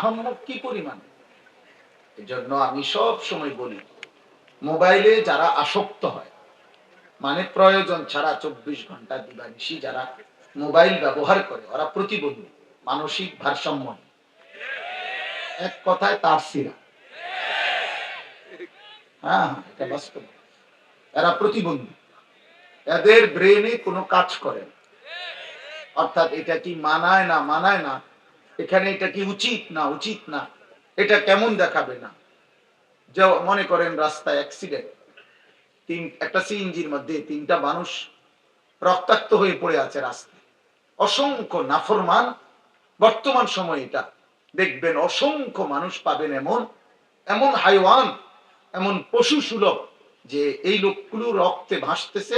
আহম্মক কি পরিমাণ। এজন্য আমি সব সময় বলি, মোবাইলে যারা আসক্ত হয়, মানে প্রয়োজন ছাড়া 24 ঘন্টা দিবানিশি যারা মোবাইল ব্যবহার করে, ওরা প্রতিবন্ধী, মানসিক ভারসাম্য, এক কথায় তাফসীরা। হ্যাঁ, এটা বাস্তব। এরা প্রতিবন্ধী, এদের ব্রেনে কোনো কাজ করে না। অর্থাৎ এটা কি মানায় না মানায় না, এখানে এটা কি উচিত না উচিত না, এটা কেমন দেখাবে না। যে মনে করেন রাস্তায় অ্যাক্সিডেন্ট, একটা সিএনজির মধ্যে 3টা মানুষ রক্তাক্ত হয়ে পড়ে আছে রাস্তায়, অসংখ্য নাফরমান। বর্তমান সময়ে এটা দেখবেন অসংখ্য মানুষ পাবেন এমন এমন হাইওয়ান, এমন পশু সুলভ, যে এই লোকগুলো রক্তে ভাসতেছে,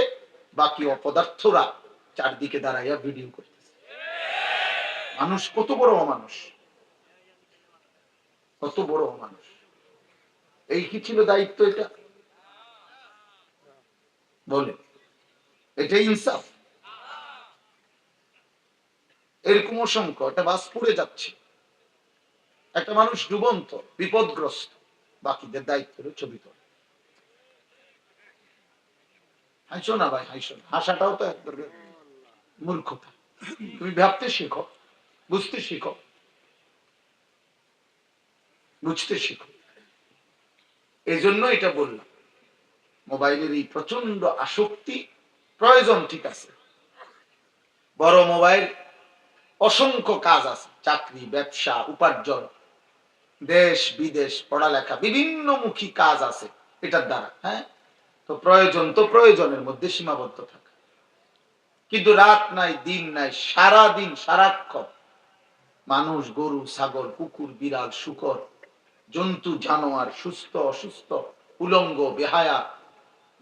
বাকি অপদার্থরা চারদিকে দাঁড়াইয়া ভিডিও করতেছে। মানুষ কত বড় অমানুষ, কত বড় অমানুষ। এই কি ছিল দায়িত্ব? এটা বলে, এটা ইনসাফ? এরকম অসংখ্য। একটা বাস পুড়ে যাচ্ছে, একটা মানুষ ডুবন্ত বিপদগ্রস্ত, বাকিদের দায়িত্ব হলো ছবি তোলা। হাসো না ভাই, হাসো না, হাসাটাও তো এক ধরনের মূর্খতা। তুমি ভাবতে শিখো, বুঝতে শিখো, বুঝতে শিখো। এই জন্য এটা বললাম, মোবাইলের এই প্রচন্ড আসক্তি প্রয়োজন, ঠিক আছে, বড় মোবাইল, অসংখ্য কাজ আছে, চাকরি, ব্যবসা, উপার্জন, দেশ বিদেশ, পড়ালেখা, বিভিন্নমুখী কাজ আছে এটার দ্বারা। হ্যাঁ, তো প্রয়োজন, তো প্রয়োজনের মধ্যে সীমাবদ্ধ থাকা। কিন্তু রাত নাই দিন নাই, সারা দিন সারাক্ষণ মানুষ, গরু, ছাগল, কুকুর, বিড়াল, শূকর, জন্তু, জানোয়ার, সুস্থ অসুস্থ, উলঙ্গ, বেহায়া,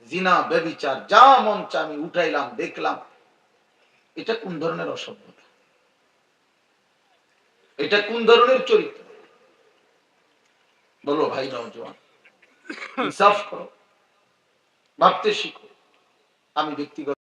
জিনা, ব্যভিচার, যা মন চা আমি উঠাইলাম, দেখলাম। এটা কোন ধরনের অসভ্যতা? এটা কোন ধরনের চরিত্র? বলো ভাই নওজোয়ান, ইনসাফ করো, ভাবতে শিখো। আমি ব্যক্তিগত